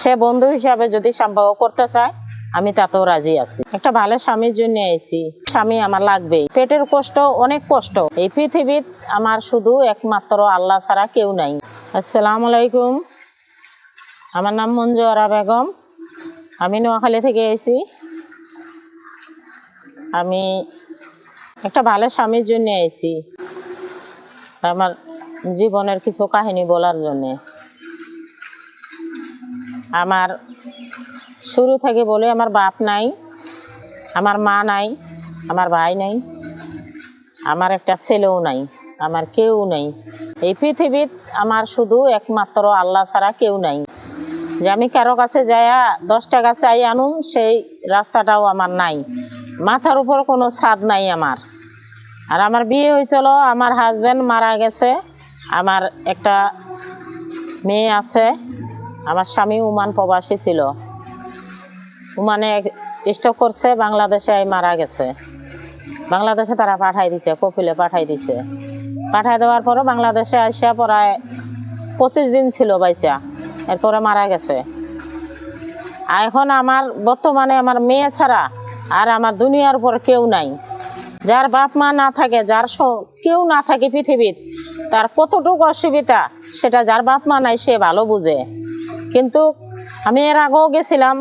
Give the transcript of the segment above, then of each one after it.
সে বন্ধু হিসাবে যদি সম্পর্ক করতে চায় আমি তাতেও রাজি আছি। একটা ভালো স্বামীর জন্য আইছি, স্বামী আমার লাগবেই। পেটের কষ্ট অনেক কষ্ট, এই পৃথিবীর আমার শুধু একমাত্র আল্লাহ ছাড়া কেউ নাই। আসসালামু আলাইকুম, আমার নাম মঞ্জু আরা বেগম, আমি নোয়াখালী থেকে এসেছি। আমি একটা ভালো স্বামীর জন্য আইছি, আমার জীবনের কিছু কাহিনী বলার জন্যে। আমার শুরু থেকে বলে আমার বাপ নাই, আমার মা নাই, আমার ভাই নাই, আমার একটা ছেলেও নাই, আমার কেউ নেই। এই পৃথিবীর আমার শুধু একমাত্র আল্লাহ ছাড়া কেউ নাই। যে আমি কারো কাছে যাইয়া 10 টাকা চাই আনুম, সেই রাস্তাটাও আমার নাই। মাথার উপর কোনো ছাদ নাই আমার। আর আমার বিয়ে হয়েছিল, আমার হাজব্যান্ড মারা গেছে, আমার একটা মেয়ে আছে। আমার স্বামী ওমান প্রবাসী ছিল, ওমানে স্ট্রোক করছে, বাংলাদেশে মারা গেছে। বাংলাদেশে তারা পাঠাই দিছে, কপিলে পাঠাই দিছে। পাঠাই দেওয়ার পরও বাংলাদেশে আসা প্রায় 25 দিন ছিল বাইচা, এরপরে মারা গেছে। এখন আমার বর্তমানে আমার মেয়ে ছাড়া আর আমার দুনিয়ার উপর কেউ নাই। যার বাপ মা না থাকে, যার কেউ না থাকে পৃথিবীর, তার কতটুকু অসুবিধা সেটা যার বাপ মা নাই সে ভালো বুঝে। কিন্তু আমি এর আগেও গেছিলাম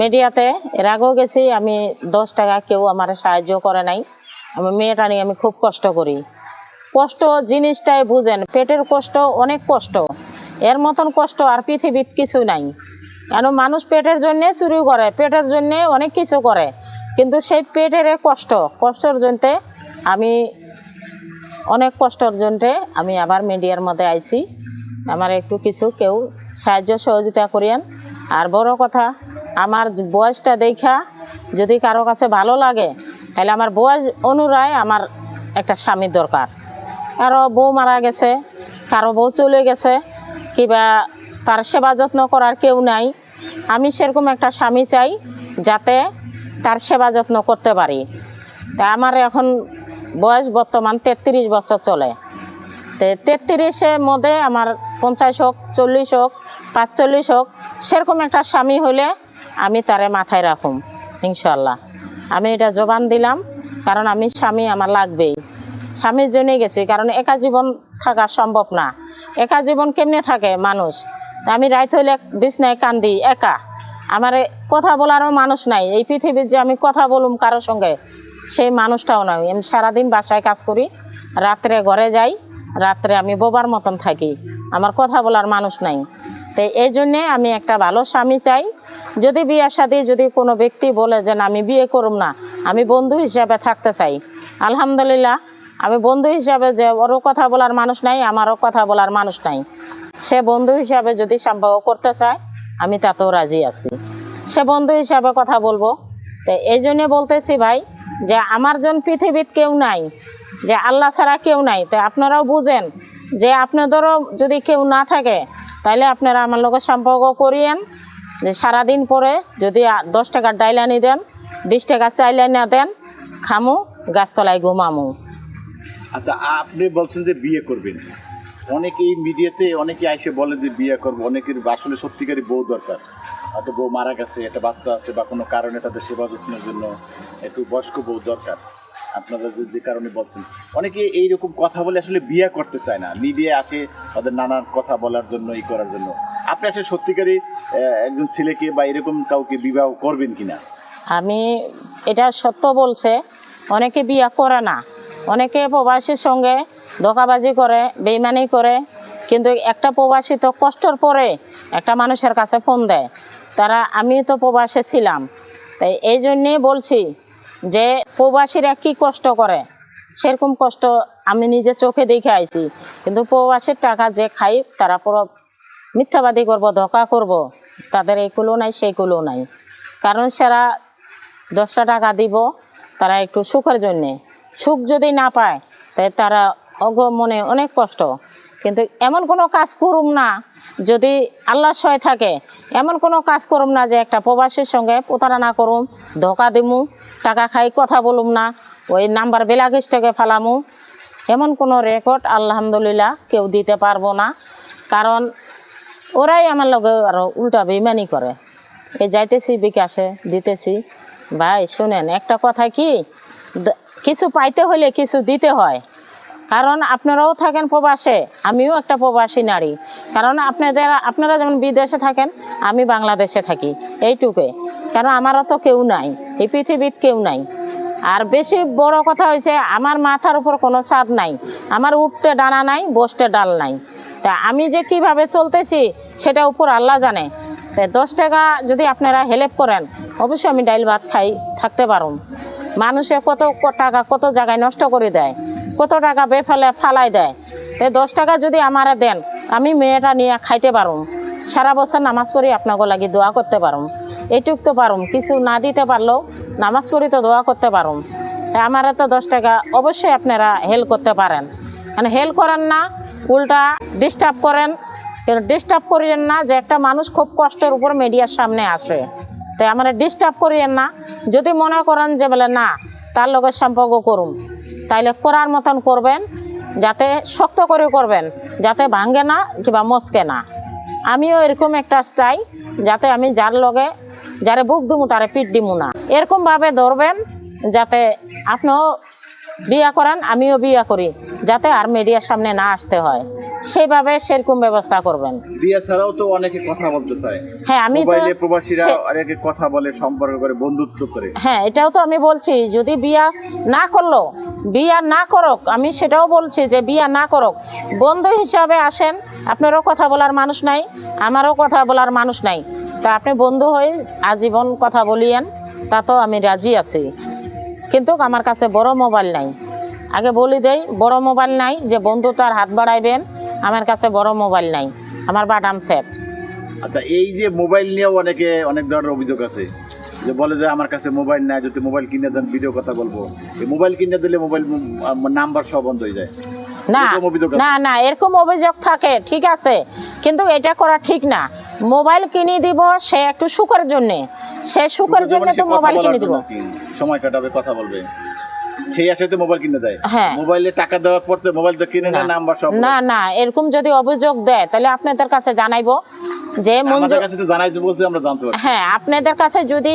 মিডিয়াতে, এর আগেও গেছি। আমি 10 টাকা কেউ আমার সাহায্য করে নাই। আমার মেয়েটা নিয়ে আমি খুব কষ্ট করি। কষ্ট জিনিসটাই বুঝেন, পেটের কষ্ট অনেক কষ্ট, এর মতন কষ্ট আর পৃথিবীর কিছু নাই। কেন মানুষ পেটের জন্যে চুরি করে, পেটের জন্যে অনেক কিছু করে, কিন্তু সেই পেটের কষ্টর জন্যে আমি অনেক কষ্টর জন্যে আমি আবার মিডিয়ার মধ্যে আইছি। আমার একটু কিছু কেউ সাহায্য সহযোগিতা করিয়েন। আর বড় কথা, আমার বয়সটা দেখা যদি কারো কাছে ভালো লাগে, তাহলে আমার বয়স অনুযায়ী আমার একটা স্বামী দরকার। কারো বউ মারা গেছে, কারো বউ চলে গেছে, কিংবা তার সেবা যত্ন করার কেউ নাই। আমি সেরকম একটা স্বামী চাই যাতে তার সেবা যত্ন করতে পারি। তা আমার এখন বয়স বর্তমান 33 বছর চলে। তো 33-এর মধ্যে আমার 50 হোক, 40 হোক, 45 হোক, সেরকম একটা স্বামী হলে আমি তারে মাথায় রাখুম ইনশাল্লাহ। আমি এটা জবান দিলাম, কারণ আমি স্বামী আমার লাগবেই। স্বামীর জন্যই গেছি, কারণ একা জীবন থাকা সম্ভব না। একা জীবন কেমনে থাকে মানুষ? আমি রাত হইলে বিছনায় কান্দি একা, আমার কথা বলারও মানুষ নাই। এই পৃথিবীর যে আমি কথা বলুম কারোর সঙ্গে, সেই মানুষটাও নাই। আমি সারাদিন বাসায় কাজ করি, রাত্রে ঘরে যাই, রাত্রে আমি বোবার মতন থাকি, আমার কথা বলার মানুষ নাই। তাই এই জন্যে আমি একটা ভালো স্বামী চাই। যদি বিয়ের সাথে যদি কোনো ব্যক্তি বলে যে আমি বিয়ে করুম না, আমি বন্ধু হিসাবে থাকতে চাই, আলহামদুলিল্লাহ। আমি বন্ধু হিসাবে, যে ওরও কথা বলার মানুষ নাই, আমারও কথা বলার মানুষ নাই, সে বন্ধু হিসাবে যদি সম্পর্ক করতে চায় আমি তাতেও রাজি আছি। সে বন্ধু হিসাবে কথা বলবো। তো এই জন্যে বলতেছি ভাই, যে আমার জন পৃথিবীর কেউ নাই, যে আল্লাহ ছাড়া কেউ নাই। তো আপনারাও বুঝেন যে আপনাদেরও যদি কেউ না থাকে, তাহলে আপনারা আমার লোকের সম্পর্ক করিয়েন। যে সারাদিন পরে যদি 10 টাকার ডাইলানি দেন, 20 টাকা চাইলে না দেন, খামু, গাছতলায় ঘুমামু। আচ্ছা, আপনি বলছেন যে বিয়ে করবেন, অনেকেই মিডিয়াতে অনেকে এসে বলে যে বিয়ে করবো, অনেকের আসলে সত্যিকারই বউ দরকার। হয়তো বউ মারা গেছে, একটা বাচ্চা আছে, বা কোনো কারণে তাদের সেবা যত্নের জন্য একটু বয়স্ক বউ দরকার। আপনারা যে কারণে বলছেন, অনেকে এইরকম কথা বলে আসলে বিয়ে করতে চায় না, মিডিয়ায় আসে তাদের নানান কথা বলার জন্য, এই করার জন্য। আপনি আসলে সত্যিকারই একজন ছেলেকে বা এরকম কাউকে বিবাহ করবেন কিনা? আমি এটা সত্য বলছে, অনেকে বিয়ে করে না, অনেকে প্রবাসীর সঙ্গে ধোঁকাবাজি করে, বেইমানি করে। কিন্তু একটা প্রবাসী তো কষ্টর পরে একটা মানুষের কাছে ফোন দেয়। আমি তো প্রবাসে ছিলাম, তাই এই জন্যেই বলছি যে প্রবাসীরা কী কষ্ট করে, সেরকম কষ্ট আমি নিজে চোখে দেখে আইছি। কিন্তু প্রবাসীর টাকা যে খাই, তারা পুরো মিথ্যাবাদী করব, ধোঁকা করব, তাদের এইগুলো নাই সেইগুলো নাই। কারণ সেরা 10টা টাকা দিব তারা একটু সুখের জন্যে, সুখ যদি না পায় তাই তারা মনে অনেক কষ্ট। কিন্তু এমন কোনো কাজ করুম না, যদি আল্লাহ সহায় থাকে, এমন কোনো কাজ করুম না যে একটা প্রবাসীর সঙ্গে প্রতারণা করুম, ধোঁকা দিমু, টাকা খাই, কথা বলুম না, ওই নাম্বার বেলাগিস থেকে ফেলামু, এমন কোনো রেকর্ড আলহামদুলিল্লাহ কেউ দিতে পারবো না। কারণ ওরাই আমার লগে আরো উল্টা বেইমানি করে। এই যাইতেছি বিকাশে দিতেছি, ভাই শুনেন একটা কথা কি, কিছু পাইতে হলে কিছু দিতে হয়। কারণ আপনারাও থাকেন প্রবাসে, আমিও একটা প্রবাসী নারী। কারণ আপনারা যেমন বিদেশে থাকেন, আমি বাংলাদেশে থাকি, এইটুকুই। কারণ আমারও তো কেউ নাই, এই পৃথিবীর কেউ নাই। আর বেশি বড় কথা হয়েছে, আমার মাথার উপর কোনো ছাদ নাই, আমার উঠতে ডানা নাই, বসতে ডাল নাই। তা আমি যে কিভাবে চলতেছি সেটা উপর আল্লাহ জানে। তাই 10 টাকা যদি আপনারা হেল্প করেন, অবশ্যই আমি ডাইল ভাত খাই, থাকতে পারুম। মানুষে কত টাকা কত জায়গায় নষ্ট করে দেয়, কত টাকা বেফালে ফালাই দেয়। তাই 10 টাকা যদি আমারে দেন, আমি মেয়েটা নিয়ে খাইতে পারুম, সারা বছর নামাজ পড়ি আপনাকে লাগি দোয়া করতে পারুম। এইটুক তো পারুম, কিছু না দিতে পারলেও নামাজ পড়ি তো দোয়া করতে পারুম। তাই আমারে তো 10 টাকা অবশ্যই আপনারা হেল্প করতে পারেন। মানে হেল্প করেন না, উল্টা ডিস্টার্ব করেন। ডিস্টার্ব করিয়েন না, যে একটা মানুষ খুব কষ্টের উপর মিডিয়ার সামনে আসে, তাই আমরা ডিস্টার্ব করিয়েন না। যদি মনে করেন যে বলে না তার লোকের সম্পর্ক করুন, তাইলে করার মতন করবেন, যাতে শক্ত করে করবেন, যাতে ভাঙ্গে না কিংবা মস্কে না। আমিও এরকম একটা চাই, যাতে আমি যার লগে যারে বুক দিমু তারে পিঠ দিমু না, এরকমভাবে ধরবেন যাতে আপনিও বিয়া করেন, আমিও বিয়া করি, যাতে আর মিডিয়ার সামনে না আসতে হয়, সেভাবে সেরকম ব্যবস্থা করবেন। বিয়া ছাড়াও তো অনেকে কথা বলতে চায়। হ্যাঁ, আমি তো মোবাইলে প্রবাসীরা অনেকে কথা বলে, সম্পর্ক করে, বন্ধুত্ব করে। হ্যাঁ, এটাও তো আমি বলছি, যদি বিয়া না করলো, বিয়া না করুক, আমি সেটাও বলছি যে বিয়া না করুক, বন্ধু হিসাবে আসেন। আপনারও কথা বলার মানুষ নাই, আমারও কথা বলার মানুষ নাই, তা আপনি বন্ধু হয়ে আজীবন কথা বলিয়েন, তা তো আমি রাজি আছি। কিন্তু আমার কাছে বড় মোবাইল নাই, আগে বলি দেই, বড় মোবাইল নাই যে বন্ধু তার হাত বাড়াইবেন, আমার কাছে বড় মোবাইল নাই, আমার বাটাম সেট। আচ্ছা, এই যে মোবাইল নিয়েও অনেক ধরনের অভিযোগ আছে, যে বলে যে আমার কাছে মোবাইল নাই, যদি মোবাইল কিনে দেন ভিডিও কথা বলবো। এই মোবাইল কিনে দিলে মোবাইল নাম্বার সব বন্ধ হয়ে যায়। না না না, এরকম অভিযোগ থাকে, ঠিক আছে, কিন্তু এটা করা ঠিক না। মোবাইল কিনে দিব সে একটু সুখের জন্যে, সে সুখের জন্য তো মোবাইল কিনে দিব, সময় কাটাবে, কথা বলবে, সেই আশাতে মোবাইল কিনে দেয়। হ্যাঁ, মোবাইলে টাকা দেওয়ার পর তো মোবাইল তো কিনে নেয়, নাম্বার সব। না না, এরকম যদি অভিযোগ দেয় তাহলে আপনাদের কাছে জানাইবো, যে আমাদের কাছে তো জানাইতে বলছে, আমরা জানতে পারি। হ্যাঁ, আপনাদের কাছে যদি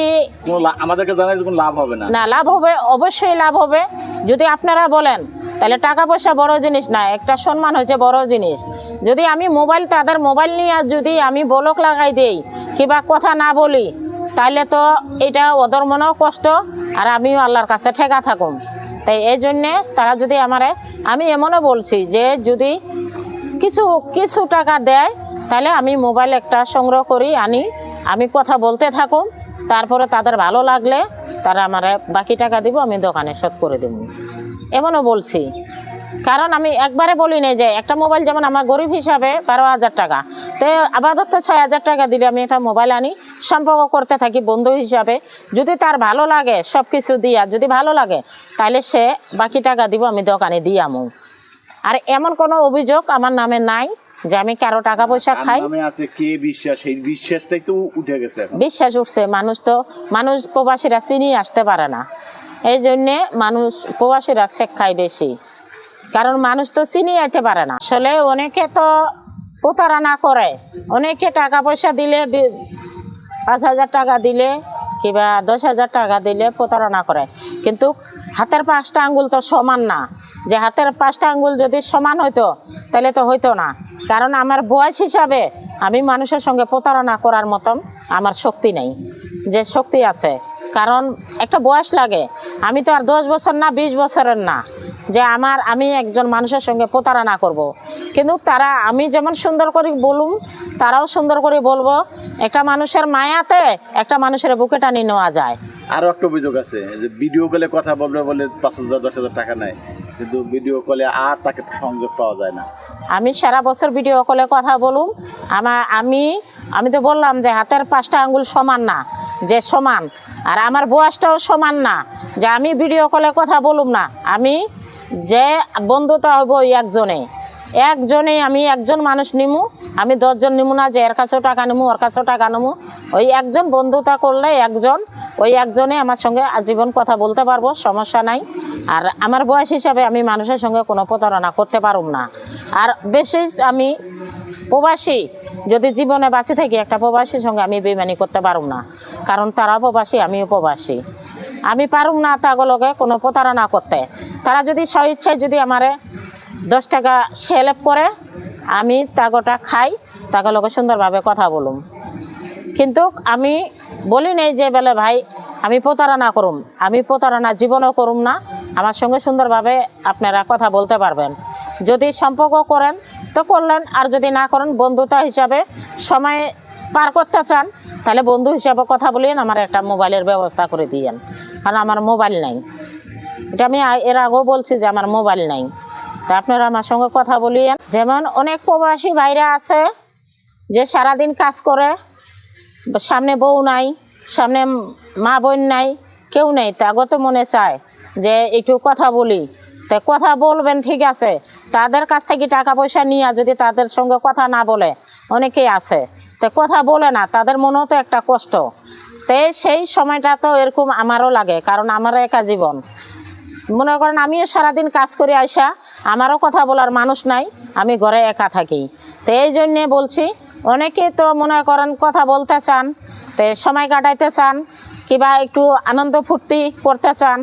আমাদেরকে জানাইতে কোনো লাভ হবে না। না, লাভ হবে, অবশ্যই লাভ হবে। যদি আপনারা বলেন, তাহলে টাকা পয়সা বড় জিনিস না, একটা সম্মান হয়েছে বড় জিনিস। যদি আমি মোবাইল, তাদের মোবাইল নিয়ে যদি আমি ব্লক লাগাই দেই কিংবা কথা না বলি, তাহলে তো এটা ওদের মনেও কষ্ট, আর আমিও আল্লাহর কাছে ঠেকা থাকুম। তাই এই জন্যে তারা যদি আমি এমনও বলছি যে যদি কিছু টাকা দেয়, তাহলে আমি মোবাইল একটা সংগ্রহ করি, আনি, আমি কথা বলতে থাকুম, তারপরে তাদের ভালো লাগলে তারা আমার বাকি টাকা দিব, আমি দোকানে শোধ করে দেব, এমনও বলছি। কারণ আমি একবারে বলি না যে একটা মোবাইল, যেমন আমার গরিব হিসাবে 12,000 টাকা, তো আপাতত 6,000 টাকা দিলে আমি একটা মোবাইল আনি, সম্পর্ক করতে থাকি বন্ধু হিসাবে। যদি তার ভালো লাগে সব কিছু দিয়া, যদি ভালো লাগে তাহলে সে বাকি টাকা দিব, আমি দোকানে দিয়ে আমু। আর এমন কোনো অভিযোগ আমার নামে নাই যে আমি কারো টাকা পয়সা খাই। আছে কে বিশ্বাস, সেই বিশ্বাসটাই তো উঠে গেছে। বিশ্বাস উঠছে, মানুষ প্রবাসীরা চিনি আসতে পারে না, এই জন্যে মানুষ প্রবাসীরা শেখ খায় বেশি, কারণ মানুষ তো চিনি আইতে পারে না। আসলে অনেকে তো প্রতারণা করে, অনেকে টাকা পয়সা দিলে 5,000 টাকা দিলে কিংবা 10,000 টাকা দিলে প্রতারণা করে, কিন্তু হাতের 5টা আঙ্গুল তো সমান না। যে হাতের 5টা আঙ্গুল যদি সমান হইতো তাহলে তো হইতো না। কারণ আমার বয়স হিসাবে আমি মানুষের সঙ্গে প্রতারণা করার মতন আমার শক্তি নেই, যে শক্তি আছে, কারণ একটা বয়স লাগে। আমি তো আর 10 বছর না 20 বছরের না যে আমি একজন মানুষের সঙ্গে প্রতারণা করব। কিন্তু তারা, আমি যেমন সুন্দর করে বলুম, তারাও সুন্দর করে বলবো। একটা মানুষের মায়াতে একটা মানুষের বুকে টানি নেওয়া যায়। আরো একটা অভিযোগ আছে যে ভিডিও কলে কথা বলবে বলে 5,000 10,000 টাকা নেয়, কিন্তু ভিডিও কলে আর তাকে সংযোগ পাওয়া যায় না। আমি সারা বছর ভিডিও কলে কথা বলুম, আমি তো বললাম যে হাতের 5টা আঙ্গুল সমান না, যে সমান, আর আমার বয়সটাও সমান না যে আমি ভিডিও কলে কথা বলুম না। আমি যে বন্ধুতা হইব একজনেই আমি একজন মানুষ নিমু, আমি 10 জন নিমু না, যে এর কাছেও টাকা নিমু ওর কাছেও টাকা নিমু। ওই একজন বন্ধুতা করলে ওই একজনে আমার সঙ্গে আজীবন কথা বলতে পারবো, সমস্যা নাই। আর আমার বয়স হিসাবে আমি মানুষের সঙ্গে কোনো প্রতারণা করতে পারুম না। আর বেশি আমি প্রবাসী যদি জীবনে বাঁচে থাকি একটা প্রবাসীর সঙ্গে আমি বেইমানি করতে পারব না, কারণ তারা প্রবাসী আমিও প্রবাসী। আমি পারুম না তাগুলোকে কোনো প্রতারণা করতে। তারা যদি স্বইচ্ছায় যদি আমারে 10 টাকা সেলেপ করে, আমি তাগোটা খাই, তাগুলোকে সুন্দরভাবে কথা বলুম। কিন্তু আমি বলি নেই যে বলে ভাই আমি প্রতারণা করুম, আমি প্রতারণা জীবনও করুম না। আমার সঙ্গে সুন্দরভাবে আপনারা কথা বলতে পারবেন। যদি সম্পর্ক করেন তো করলেন, আর যদি না করেন বন্ধুতা হিসাবে সময় পার করতে চান তাহলে বন্ধু হিসাবে কথা বলিয়েন, আমার একটা মোবাইলের ব্যবস্থা করে দিয়েন, কারণ আমার মোবাইল নাই। এটা আমি এর আগেও বলছি যে আমার মোবাইল নাই, তা আপনারা আমার সঙ্গে কথা বলিয়েন। যেমন অনেক প্রবাসী ভাইরা আছে যে সারাদিন কাজ করে, সামনে বউ নাই, সামনে মা বোন নাই, কেউ নেই, তাগো তো মনে চায় যে একটু কথা বলি। তা কথা বলবেন ঠিক আছে, তাদের কাছ থেকে টাকা পয়সা নিয়ে যদি তাদের সঙ্গে কথা না বলে, অনেকেই আছে তা কথা বলে না, তাদের মনেও তো একটা কষ্ট। তো সেই সময়টা তো এরকম আমারও লাগে, কারণ আমারও একা জীবন। মনে করেন আমিও সারাদিন কাজ করে আইসা আমারও কথা বলার মানুষ নাই, আমি ঘরে একা থাকি। তো এই জন্যে বলছি, অনেকে তো মনে করেন কথা বলতে চান, তো সময় কাটাইতে চান, কিংবা একটু আনন্দ ফুর্তি করতে চান,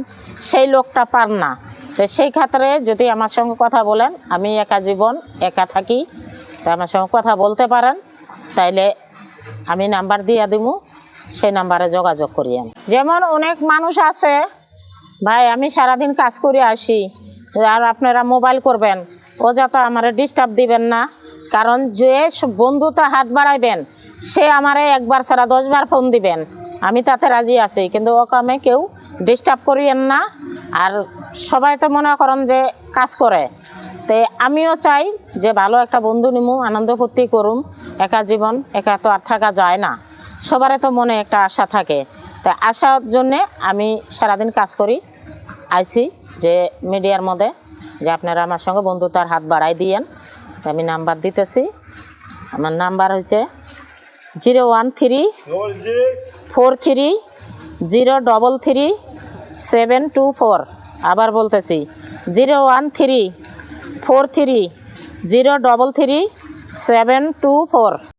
সেই লোকটা পান না। তো সেই ক্ষেত্রে যদি আমার সঙ্গে কথা বলেন, আমি একা জীবন, একা থাকি, তো আমার সঙ্গে কথা বলতে পারেন, তাইলে আমি নাম্বার দিয়ে দিব, সেই নাম্বারে যোগাযোগ করিয়েন। যেমন অনেক মানুষ আছে ভাই আমি সারাদিন কাজ করে আসি, আর আপনারা মোবাইল করবেন, ও যাতে আমার ডিস্টার্ব দিবেন না, কারণ যে বন্ধুতা হাত বাড়াইবেন সে আমারে একবার ছাড়া 10 বার ফোন দিবেন, আমি তাতে রাজি আছি, কিন্তু ও কামে কেউ ডিস্টার্ব করিয়েন না। আর সবাই তো মনে করেন যে কাজ করে, তো আমিও চাই যে ভালো একটা বন্ধু নিমু, আনন্দ ফুর্তি করুম। একা জীবন, একা তো আর থাকা যায় না, সবারই তো মনে একটা আশা থাকে। তা আসার জন্যে আমি সারাদিন কাজ করি, আইছি যে মিডিয়ার মধ্যে যে আপনারা আমার সঙ্গে বন্ধুতার হাত বাড়াই দিয়েন। তা আমি নাম্বার দিতেছি, আমার নাম্বার হচ্ছে 01343033724। আবার বলতেছি 01343033724।